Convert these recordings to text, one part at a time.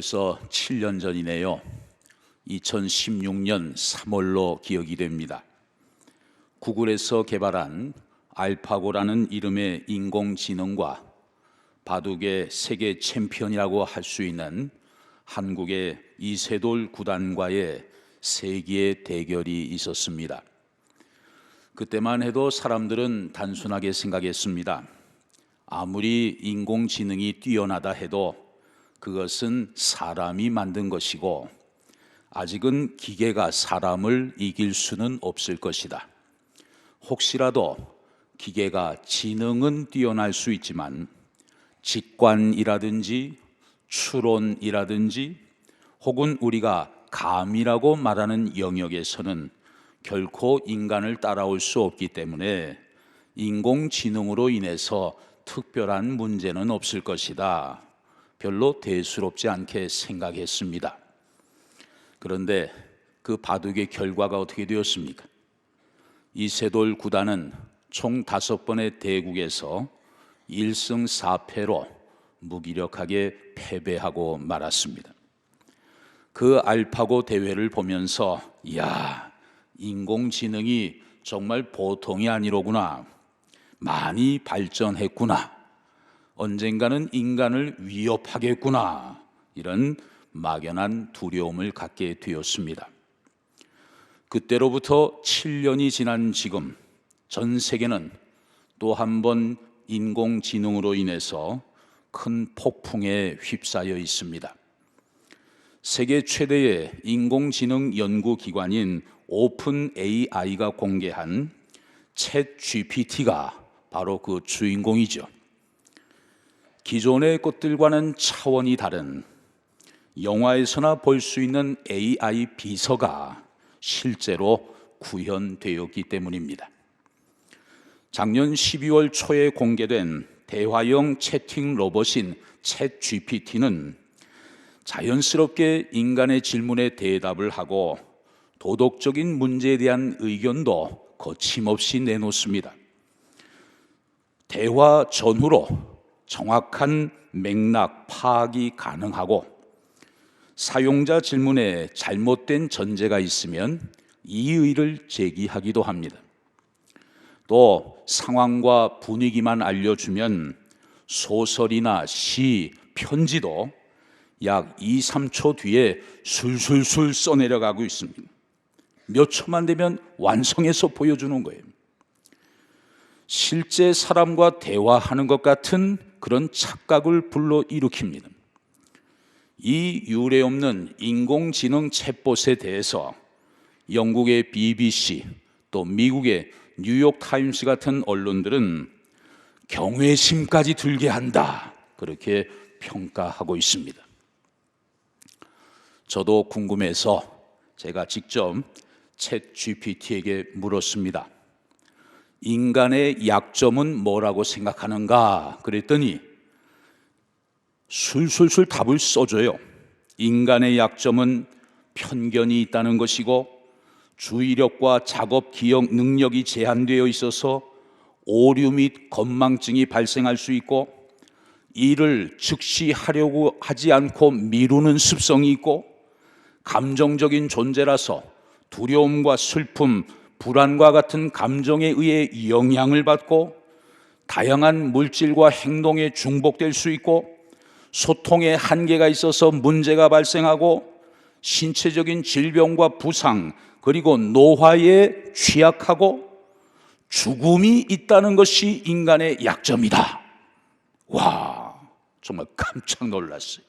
벌써 7년 전이네요. 2016년 3월로 기억이 됩니다. 구글에서 개발한 알파고라는 이름의 인공지능과 바둑의 세계 챔피언이라고 할 수 있는 한국의 이세돌 구단과의 세기의 대결이 있었습니다. 그때만 해도 사람들은 단순하게 생각했습니다. 아무리 인공지능이 뛰어나다 해도 그것은 사람이 만든 것이고 아직은 기계가 사람을 이길 수는 없을 것이다. 혹시라도 기계가 지능은 뛰어날 수 있지만 직관이라든지 추론이라든지 혹은 우리가 감이라고 말하는 영역에서는 결코 인간을 따라올 수 없기 때문에 인공지능으로 인해서 특별한 문제는 없을 것이다. 별로 대수롭지 않게 생각했습니다. 그런데 그 바둑의 결과가 어떻게 되었습니까? 이세돌 구단은 총 5번의 대국에서 1승 4패로 무기력하게 패배하고 말았습니다. 그 알파고 대회를 보면서 이야, 인공지능이 정말 보통이 아니로구나. 많이 발전했구나. 언젠가는 인간을 위협하겠구나. 이런 막연한 두려움을 갖게 되었습니다. 그때로부터 7년이 지난 지금 전 세계는 또 한 번 인공지능으로 인해서 큰 폭풍에 휩싸여 있습니다. 세계 최대의 인공지능 연구기관인 오픈 AI가 공개한 챗 GPT가 바로 그 주인공이죠. 기존의 것들과는 차원이 다른 영화에서나 볼 수 있는 AI 비서가 실제로 구현되었기 때문입니다. 작년 12월 초에 공개된 대화형 채팅 로봇인 챗 GPT는 자연스럽게 인간의 질문에 대답을 하고 도덕적인 문제에 대한 의견도 거침없이 내놓습니다. 대화 전후로 정확한 맥락 파악이 가능하고 사용자 질문에 잘못된 전제가 있으면 이의를 제기하기도 합니다. 또 상황과 분위기만 알려주면 소설이나 시, 편지도 약 2, 3초 뒤에 술술술 써내려가고 있습니다. 몇 초만 되면 완성해서 보여주는 거예요. 실제 사람과 대화하는 것 같은 그런 착각을 불러일으킵니다. 이 유례없는 인공지능 챗봇에 대해서 영국의 BBC 또 미국의 뉴욕타임스 같은 언론들은 경외심까지 들게 한다. 그렇게 평가하고 있습니다. 저도 궁금해서 제가 직접 챗 GPT에게 물었습니다. 인간의 약점은 뭐라고 생각하는가? 그랬더니 술술술 답을 써줘요. 인간의 약점은 편견이 있다는 것이고 주의력과 작업 기억 능력이 제한되어 있어서 오류 및 건망증이 발생할 수 있고 일을 즉시 하려고 하지 않고 미루는 습성이 있고 감정적인 존재라서 두려움과 슬픔, 불안과 같은 감정에 의해 영향을 받고 다양한 물질과 행동에 중복될 수 있고 소통에 한계가 있어서 문제가 발생하고 신체적인 질병과 부상 그리고 노화에 취약하고 죽음이 있다는 것이 인간의 약점이다. 와, 정말 깜짝 놀랐어요.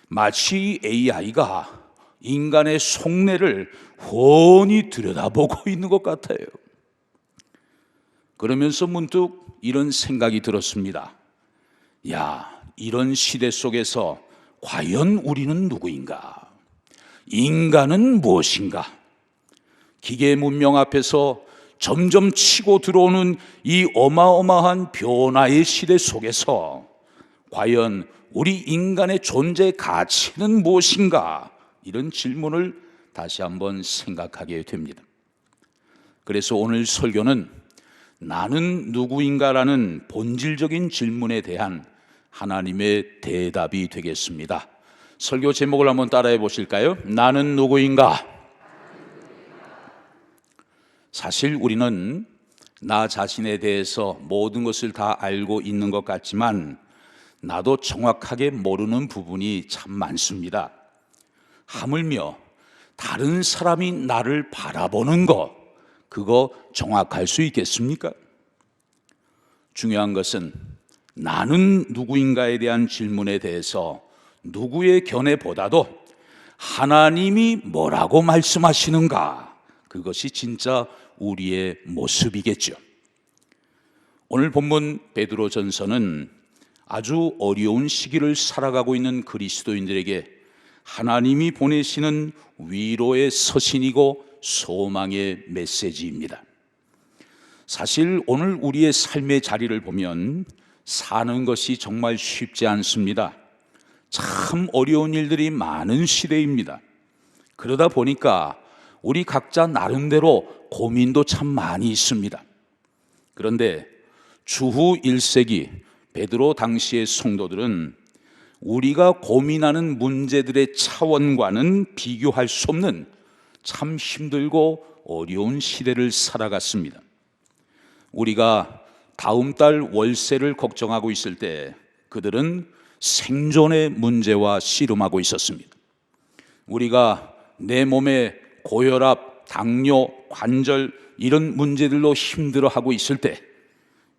마치 AI가 인간의 속내를 훤히 들여다보고 있는 것 같아요. 그러면서 문득 이런 생각이 들었습니다. 야, 이런 시대 속에서 과연 우리는 누구인가? 인간은 무엇인가? 기계 문명 앞에서 점점 치고 들어오는 이 어마어마한 변화의 시대 속에서 과연 우리 인간의 존재 가치는 무엇인가? 이런 질문을 다시 한번 생각하게 됩니다. 그래서 오늘 설교는 나는 누구인가라는 본질적인 질문에 대한 하나님의 대답이 되겠습니다. 설교 제목을 한번 따라해 보실까요? 나는 누구인가? 사실 우리는 나 자신에 대해서 모든 것을 다 알고 있는 것 같지만 나도 정확하게 모르는 부분이 참 많습니다. 하물며 다른 사람이 나를 바라보는 것, 그거 정확할 수 있겠습니까? 중요한 것은 나는 누구인가에 대한 질문에 대해서 누구의 견해보다도 하나님이 뭐라고 말씀하시는가, 그것이 진짜 우리의 모습이겠죠. 오늘 본문 베드로전서는 아주 어려운 시기를 살아가고 있는 그리스도인들에게 하나님이 보내시는 위로의 서신이고 소망의 메시지입니다. 사실 오늘 우리의 삶의 자리를 보면 사는 것이 정말 쉽지 않습니다. 참 어려운 일들이 많은 시대입니다. 그러다 보니까 우리 각자 나름대로 고민도 참 많이 있습니다. 그런데 주후 1세기 베드로 당시의 성도들은 우리가 고민하는 문제들의 차원과는 비교할 수 없는 참 힘들고 어려운 시대를 살아갔습니다. 우리가 다음 달 월세를 걱정하고 있을 때 그들은 생존의 문제와 씨름하고 있었습니다. 우리가 내 몸에 고혈압, 당뇨, 관절 이런 문제들로 힘들어하고 있을 때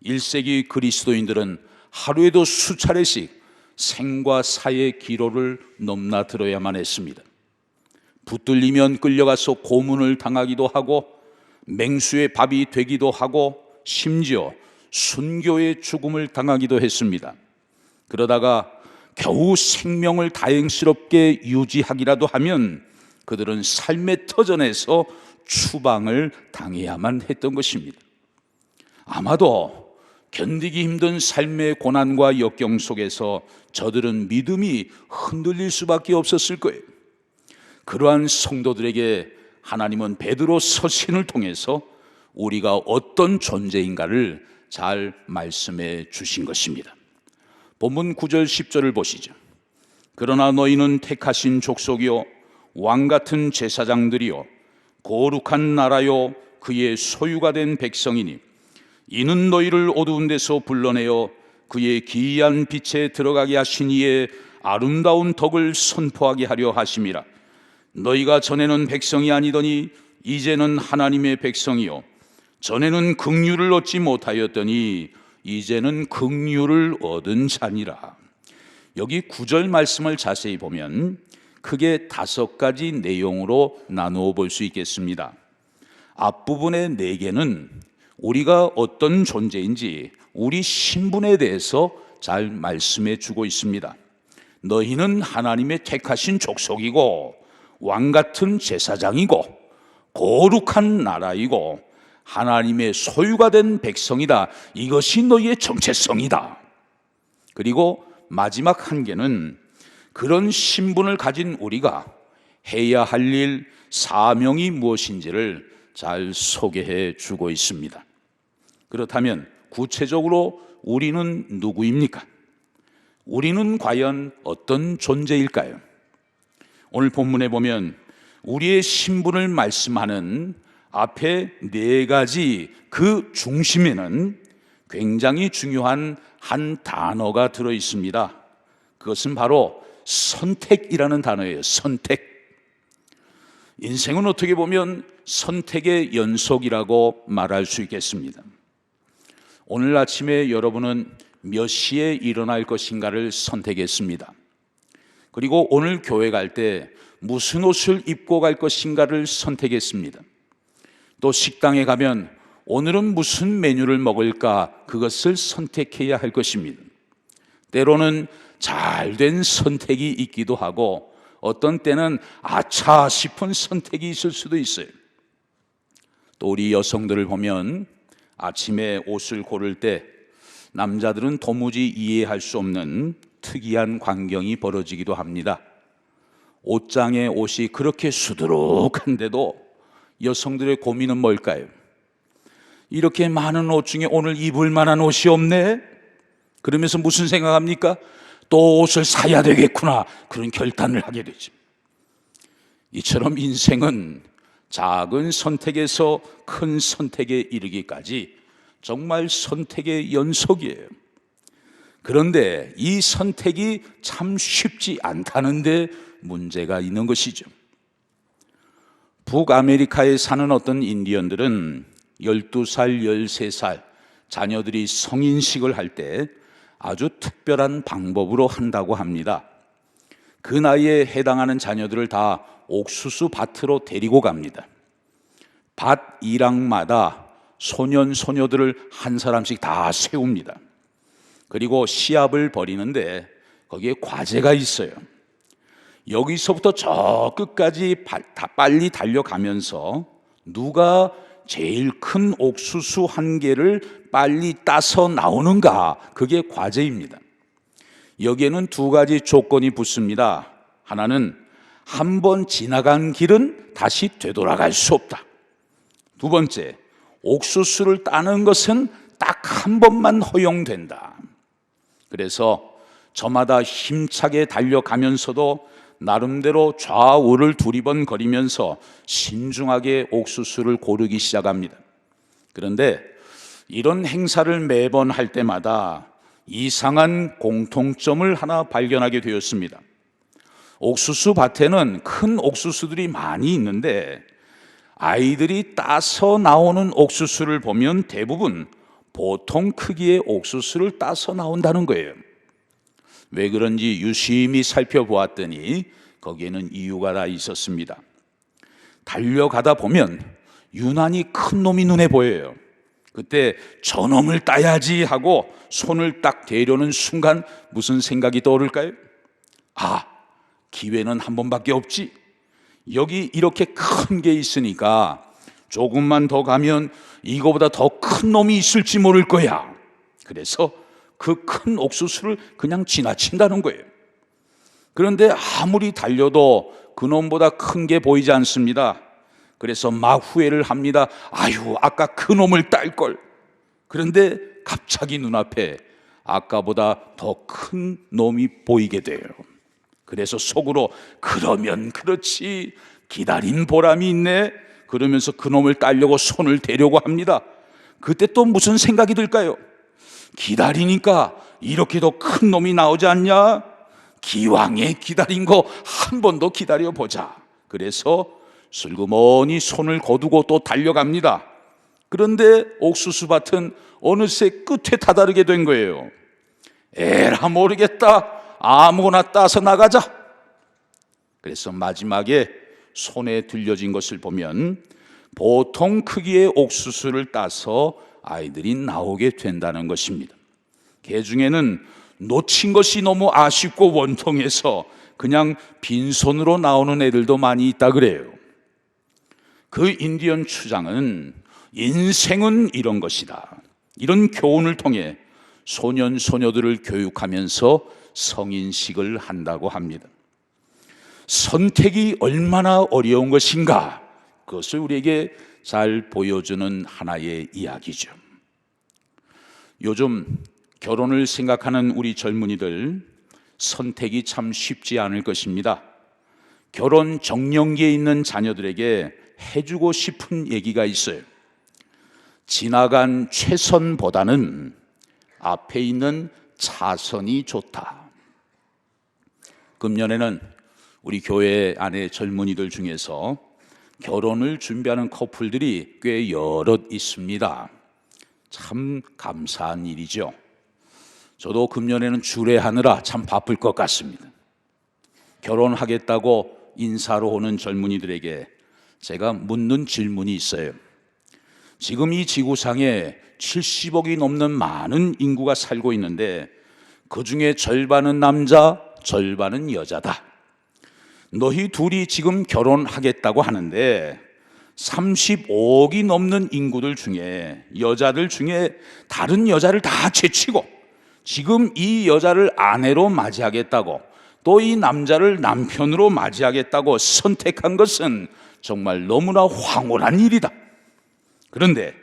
1세기 그리스도인들은 하루에도 수차례씩 생과 사의 기로를 넘나들어야만 했습니다. 붙들리면 끌려가서 고문을 당하기도 하고 맹수의 밥이 되기도 하고 심지어 순교의 죽음을 당하기도 했습니다. 그러다가 겨우 생명을 다행스럽게 유지하기라도 하면 그들은 삶의 터전에서 추방을 당해야만 했던 것입니다. 아마도 견디기 힘든 삶의 고난과 역경 속에서 저들은 믿음이 흔들릴 수밖에 없었을 거예요. 그러한 성도들에게 하나님은 베드로 서신을 통해서 우리가 어떤 존재인가를 잘 말씀해 주신 것입니다. 본문 9절 10절을 보시죠. 그러나 너희는 택하신 족속이요 왕같은 제사장들이요 거룩한 나라요 그의 소유가 된 백성이니 이는 너희를 어두운 데서 불러내어 그의 기이한 빛에 들어가게 하신 이의 아름다운 덕을 선포하게 하려 하심이라. 너희가 전에는 백성이 아니더니 이제는 하나님의 백성이요 전에는 긍휼을 얻지 못하였더니 이제는 긍휼을 얻은 자니라. 여기 9절 말씀을 자세히 보면 크게 5가지 내용으로 나누어 볼 수 있겠습니다. 앞부분의 4개는 우리가 어떤 존재인지 우리 신분에 대해서 잘 말씀해 주고 있습니다. 너희는 하나님의 택하신 족속이고 왕같은 제사장이고 거룩한 나라이고 하나님의 소유가 된 백성이다. 이것이 너희의 정체성이다. 그리고 마지막 한 개는 그런 신분을 가진 우리가 해야 할 일, 사명이 무엇인지를 잘 소개해 주고 있습니다. 그렇다면 구체적으로 우리는 누구입니까? 우리는 과연 어떤 존재일까요? 오늘 본문에 보면 우리의 신분을 말씀하는 앞에 4가지 그 중심에는 굉장히 중요한 한 단어가 들어 있습니다. 그것은 바로 선택이라는 단어예요. 선택. 인생은 어떻게 보면 선택의 연속이라고 말할 수 있겠습니다. 오늘 아침에 여러분은 몇 시에 일어날 것인가를 선택했습니다. 그리고 오늘 교회 갈 때 무슨 옷을 입고 갈 것인가를 선택했습니다. 또 식당에 가면 오늘은 무슨 메뉴를 먹을까, 그것을 선택해야 할 것입니다. 때로는 잘된 선택이 있기도 하고 어떤 때는 아차 싶은 선택이 있을 수도 있어요. 또 우리 여성들을 보면 아침에 옷을 고를 때 남자들은 도무지 이해할 수 없는 특이한 광경이 벌어지기도 합니다. 옷장에 옷이 그렇게 수두룩한데도 여성들의 고민은 뭘까요? 이렇게 많은 옷 중에 오늘 입을 만한 옷이 없네? 그러면서 무슨 생각합니까? 또 옷을 사야 되겠구나, 그런 결단을 하게 되죠. 이처럼 인생은 작은 선택에서 큰 선택에 이르기까지 정말 선택의 연속이에요. 그런데 이 선택이 참 쉽지 않다는데 문제가 있는 것이죠. 북아메리카에 사는 어떤 인디언들은 12살, 13살 자녀들이 성인식을 할 때 아주 특별한 방법으로 한다고 합니다. 그 나이에 해당하는 자녀들을 다 옥수수 밭으로 데리고 갑니다. 밭 일항마다 소년, 소녀들을 한 사람씩 다 세웁니다. 그리고 시합을 벌이는데 거기에 과제가 있어요. 여기서부터 저 끝까지 빨리 달려가면서 누가 제일 큰 옥수수 한 개를 빨리 따서 나오는가, 그게 과제입니다. 여기에는 두 가지 조건이 붙습니다. 하나는 한 번 지나간 길은 다시 되돌아갈 수 없다. 두 번째, 옥수수를 따는 것은 딱 한 번만 허용된다. 그래서 저마다 힘차게 달려가면서도 나름대로 좌우를 두리번거리면서 신중하게 옥수수를 고르기 시작합니다. 그런데 이런 행사를 매번 할 때마다 이상한 공통점을 하나 발견하게 되었습니다. 옥수수 밭에는 큰 옥수수들이 많이 있는데 아이들이 따서 나오는 옥수수를 보면 대부분 보통 크기의 옥수수를 따서 나온다는 거예요. 왜 그런지 유심히 살펴보았더니 거기에는 이유가 다 있었습니다. 달려가다 보면 유난히 큰 놈이 눈에 보여요. 그때 저놈을 따야지 하고 손을 딱 대려는 순간 무슨 생각이 떠오를까요? 아, 기회는 한 번밖에 없지. 여기 이렇게 큰 게 있으니까 조금만 더 가면 이거보다 더 큰 놈이 있을지 모를 거야. 그래서 그 큰 옥수수를 그냥 지나친다는 거예요. 그런데 아무리 달려도 그놈보다 큰 게 보이지 않습니다. 그래서 막 후회를 합니다. 아유, 아까 그 놈을 딸 걸. 그런데 갑자기 눈앞에 아까보다 더 큰 놈이 보이게 돼요. 그래서 속으로 그러면 그렇지, 기다린 보람이 있네, 그러면서 그 놈을 따려고 손을 대려고 합니다. 그때 또 무슨 생각이 들까요? 기다리니까 이렇게 더 큰 놈이 나오지 않냐? 기왕에 기다린 거 한 번 더 기다려보자. 그래서 슬그머니 손을 거두고 또 달려갑니다. 그런데 옥수수밭은 어느새 끝에 다다르게 된 거예요. 에라 모르겠다, 아무거나 따서 나가자. 그래서 마지막에 손에 들려진 것을 보면 보통 크기의 옥수수를 따서 아이들이 나오게 된다는 것입니다. 그 중에는 놓친 것이 너무 아쉽고 원통해서 그냥 빈손으로 나오는 애들도 많이 있다 그래요. 그 인디언 추장은 인생은 이런 것이다, 이런 교훈을 통해 소년 소녀들을 교육하면서 성인식을 한다고 합니다. 선택이 얼마나 어려운 것인가, 그것을 우리에게 잘 보여주는 하나의 이야기죠. 요즘 결혼을 생각하는 우리 젊은이들 선택이 참 쉽지 않을 것입니다. 결혼 정년기에 있는 자녀들에게 해주고 싶은 얘기가 있어요. 지나간 최선보다는 앞에 있는 차선이 좋다. 금년에는 우리 교회 안에 젊은이들 중에서 결혼을 준비하는 커플들이 꽤 여럿 있습니다. 참 감사한 일이죠. 저도 금년에는 주례하느라 참 바쁠 것 같습니다. 결혼하겠다고 인사로 오는 젊은이들에게 제가 묻는 질문이 있어요. 지금 이 지구상에 70억이 넘는 많은 인구가 살고 있는데 그 중에 절반은 남자, 절반은 여자다. 너희 둘이 지금 결혼하겠다고 하는데 35억이 넘는 인구들 중에, 여자들 중에 다른 여자를 다 제치고 지금 이 여자를 아내로 맞이하겠다고, 또 이 남자를 남편으로 맞이하겠다고 선택한 것은 정말 너무나 황홀한 일이다. 그런데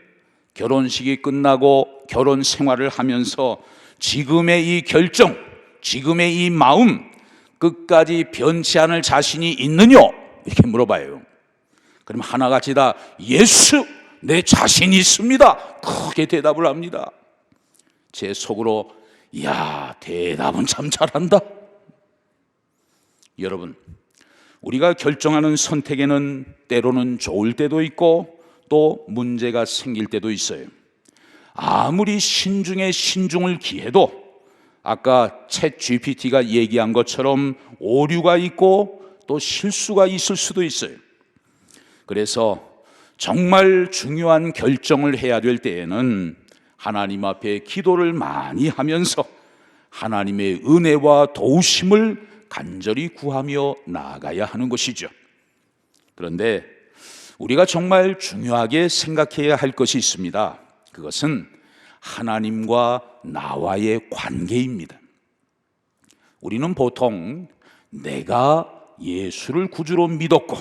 결혼식이 끝나고 결혼 생활을 하면서 지금의 이 결정, 지금의 이 마음 끝까지 변치 않을 자신이 있느냐? 이렇게 물어봐요. 그럼 하나같이 다 예수, 내 자신이 있습니다. 크게 대답을 합니다. 제 속으로 이야, 대답은 참 잘한다. 여러분, 우리가 결정하는 선택에는 때로는 좋을 때도 있고 또 문제가 생길 때도 있어요. 아무리 신중에 신중을 기해도 아까 챗 GPT가 얘기한 것처럼 오류가 있고 또 실수가 있을 수도 있어요. 그래서 정말 중요한 결정을 해야 될 때에는 하나님 앞에 기도를 많이 하면서 하나님의 은혜와 도우심을 간절히 구하며 나아가야 하는 것이죠. 그런데 우리가 정말 중요하게 생각해야 할 것이 있습니다. 그것은 하나님과 나와의 관계입니다. 우리는 보통 내가 예수를 구주로 믿었고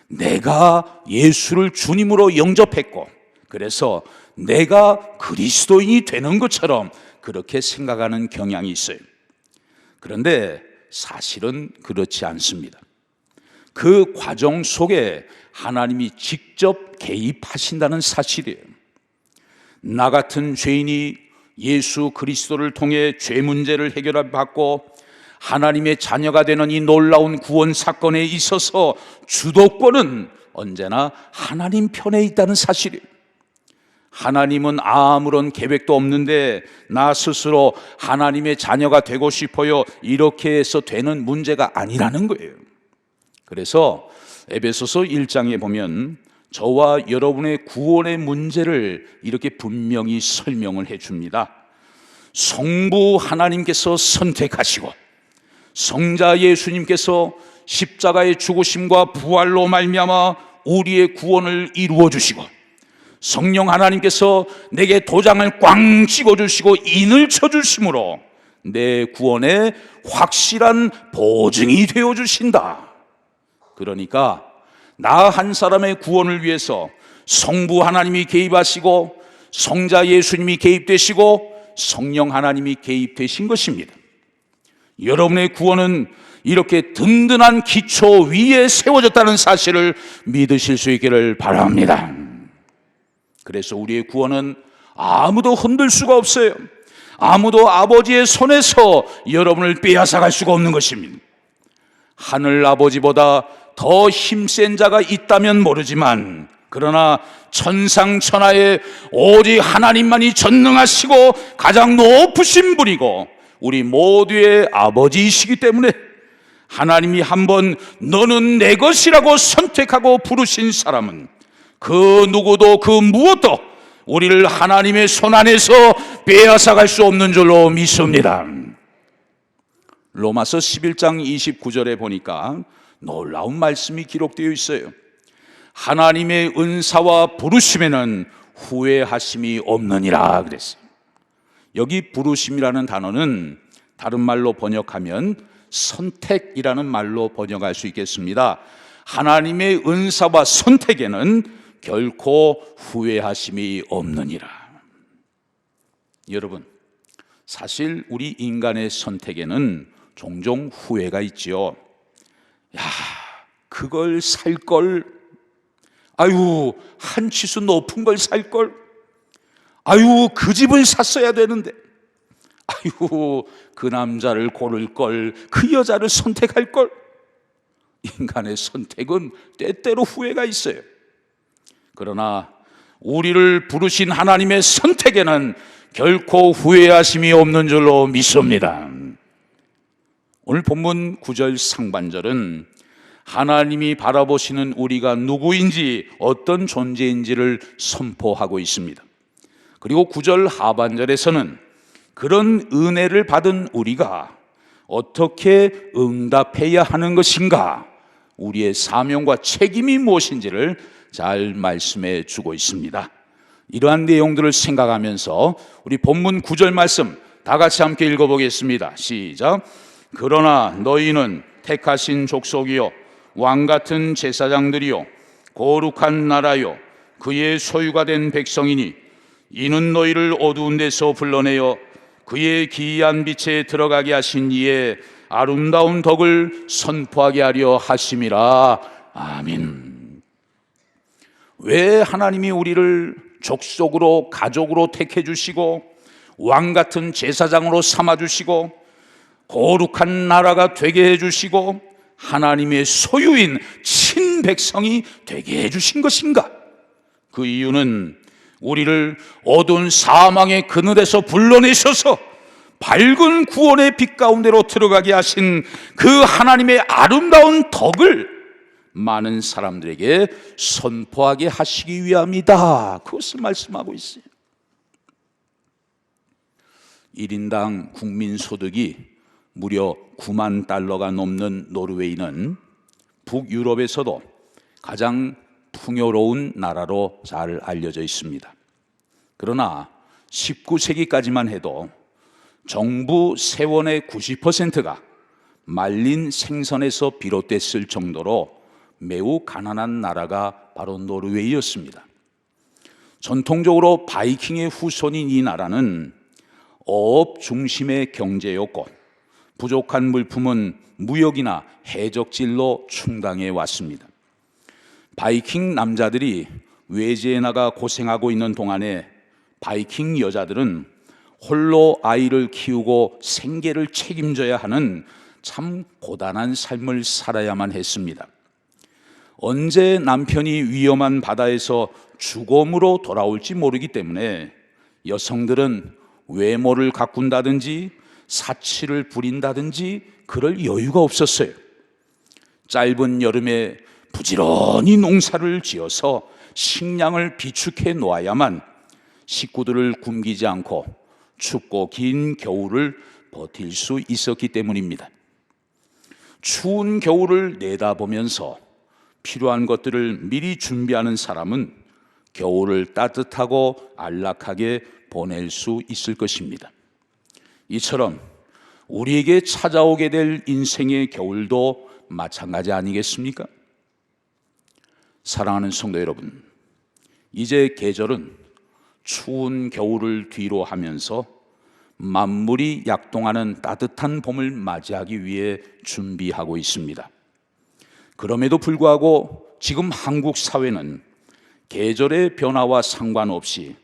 내가 예수를 주님으로 영접했고 그래서 내가 그리스도인이 되는 것처럼 그렇게 생각하는 경향이 있어요. 그런데 사실은 그렇지 않습니다. 그 과정 속에 하나님이 직접 개입하신다는 사실이에요. 나 같은 죄인이 예수 그리스도를 통해 죄 문제를 해결받고 하나님의 자녀가 되는 이 놀라운 구원 사건에 있어서 주도권은 언제나 하나님 편에 있다는 사실이에요. 하나님은 아무런 계획도 없는데 나 스스로 하나님의 자녀가 되고 싶어요 이렇게 해서 되는 문제가 아니라는 거예요. 그래서 에베소서 1장에 보면 저와 여러분의 구원의 문제를 이렇게 분명히 설명을 해줍니다. 성부 하나님께서 선택하시고 성자 예수님께서 십자가의 죽으심과 부활로 말미암아 우리의 구원을 이루어 주시고 성령 하나님께서 내게 도장을 꽝 찍어주시고 인을 쳐주심으로 내 구원의 확실한 보증이 되어주신다. 그러니까 나 한 사람의 구원을 위해서 성부 하나님이 개입하시고 성자 예수님이 개입되시고 성령 하나님이 개입되신 것입니다. 여러분의 구원은 이렇게 든든한 기초 위에 세워졌다는 사실을 믿으실 수 있기를 바랍니다. 그래서 우리의 구원은 아무도 흔들 수가 없어요. 아무도 아버지의 손에서 여러분을 빼앗아갈 수가 없는 것입니다. 하늘 아버지보다 더 힘센 자가 있다면 모르지만 그러나 천상천하에 오직 하나님만이 전능하시고 가장 높으신 분이고 우리 모두의 아버지이시기 때문에 하나님이 한번 너는 내 것이라고 선택하고 부르신 사람은 그 누구도 그 무엇도 우리를 하나님의 손 안에서 빼앗아갈 수 없는 줄로 믿습니다. 로마서 11장 29절에 보니까 놀라운 말씀이 기록되어 있어요. 하나님의 은사와 부르심에는 후회하심이 없느니라 그랬어요. 여기 부르심이라는 단어는 다른 말로 번역하면 선택이라는 말로 번역할 수 있겠습니다. 하나님의 은사와 선택에는 결코 후회하심이 없느니라. 여러분, 사실 우리 인간의 선택에는 종종 후회가 있지요. 야, 그걸 살 걸. 아유, 한 치수 높은 걸 살 걸. 아유, 그 집을 샀어야 되는데. 아유, 그 남자를 고를 걸. 그 여자를 선택할 걸. 인간의 선택은 때때로 후회가 있어요. 그러나 우리를 부르신 하나님의 선택에는 결코 후회하심이 없는 줄로 믿습니다. 오늘 본문 9절 상반절은 하나님이 바라보시는 우리가 누구인지 어떤 존재인지를 선포하고 있습니다. 그리고 9절 하반절에서는 그런 은혜를 받은 우리가 어떻게 응답해야 하는 것인가, 우리의 사명과 책임이 무엇인지를 잘 말씀해 주고 있습니다. 이러한 내용들을 생각하면서 우리 본문 9절 말씀 다 같이 함께 읽어보겠습니다. 시작. 그러나 너희는 택하신 족속이요 왕같은 제사장들이요 거룩한 나라요 그의 소유가 된 백성이니 이는 너희를 어두운 데서 불러내어 그의 기이한 빛에 들어가게 하신 이의 아름다운 덕을 선포하게 하려 하심이라. 아멘. 왜 하나님이 우리를 족속으로 가족으로 택해 주시고 왕 같은 제사장으로 삼아 주시고 거룩한 나라가 되게 해 주시고 하나님의 소유인 친백성이 되게 해 주신 것인가? 그 이유는 우리를 어두운 사망의 그늘에서 불러내셔서 밝은 구원의 빛 가운데로 들어가게 하신 그 하나님의 아름다운 덕을 많은 사람들에게 선포하게 하시기 위함이다. 그것을 말씀하고 있어요. 1인당 국민소득이 무려 9만 달러가 넘는 노르웨이는 북유럽에서도 가장 풍요로운 나라로 잘 알려져 있습니다. 그러나 19세기까지만 해도 정부 세원의 90%가 말린 생선에서 비롯됐을 정도로 매우 가난한 나라가 바로 노르웨이였습니다. 전통적으로 바이킹의 후손인 이 나라는 어업 중심의 경제였고 부족한 물품은 무역이나 해적질로 충당해 왔습니다. 바이킹 남자들이 외지에 나가 고생하고 있는 동안에 바이킹 여자들은 홀로 아이를 키우고 생계를 책임져야 하는 참 고단한 삶을 살아야만 했습니다. 언제 남편이 위험한 바다에서 죽음으로 돌아올지 모르기 때문에 여성들은 외모를 가꾼다든지 사치를 부린다든지 그럴 여유가 없었어요. 짧은 여름에 부지런히 농사를 지어서 식량을 비축해 놓아야만 식구들을 굶기지 않고 춥고 긴 겨울을 버틸 수 있었기 때문입니다. 추운 겨울을 내다보면서 필요한 것들을 미리 준비하는 사람은 겨울을 따뜻하고 안락하게 보낼 수 있을 것입니다. 이처럼 우리에게 찾아오게 될 인생의 겨울도 마찬가지 아니겠습니까? 사랑하는 성도 여러분, 이제 계절은 추운 겨울을 뒤로 하면서 만물이 약동하는 따뜻한 봄을 맞이하기 위해 준비하고 있습니다. 그럼에도 불구하고 지금 한국 사회는 계절의 변화와 상관없이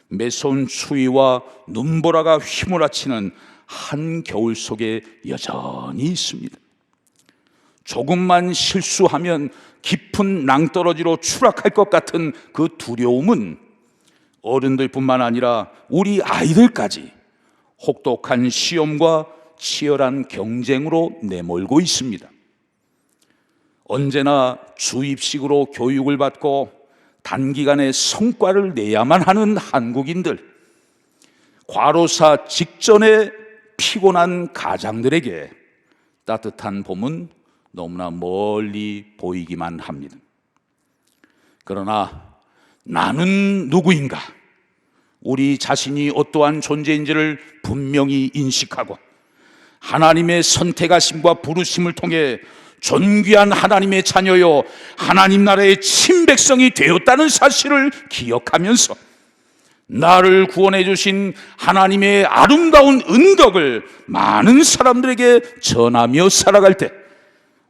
매서운 추위와 눈보라가 휘몰아치는 한겨울 속에 여전히 있습니다. 조금만 실수하면 깊은 낭떠러지로 추락할 것 같은 그 두려움은 어른들뿐만 아니라 우리 아이들까지 혹독한 시험과 치열한 경쟁으로 내몰고 있습니다. 언제나 주입식으로 교육을 받고 단기간에 성과를 내야만 하는 한국인들, 과로사 직전에 피곤한 가장들에게 따뜻한 봄은 너무나 멀리 보이기만 합니다. 그러나 나는 누구인가? 우리 자신이 어떠한 존재인지를 분명히 인식하고 하나님의 선택하심과 부르심을 통해 존귀한 하나님의 자녀요 하나님 나라의 친백성이 되었다는 사실을 기억하면서 나를 구원해 주신 하나님의 아름다운 은덕을 많은 사람들에게 전하며 살아갈 때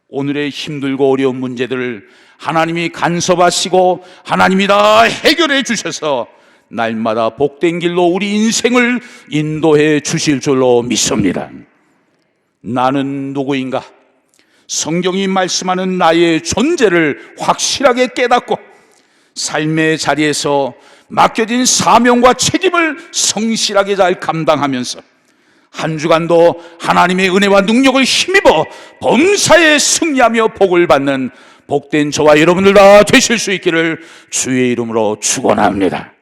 오늘의 힘들고 어려운 문제들을 하나님이 간섭하시고 하나님이 다 해결해 주셔서 날마다 복된 길로 우리 인생을 인도해 주실 줄로 믿습니다. 나는 누구인가? 성경이 말씀하는 나의 존재를 확실하게 깨닫고 삶의 자리에서 맡겨진 사명과 책임을 성실하게 잘 감당하면서 한 주간도 하나님의 은혜와 능력을 힘입어 범사에 승리하며 복을 받는 복된 저와 여러분들 다 되실 수 있기를 주의 이름으로 축원합니다.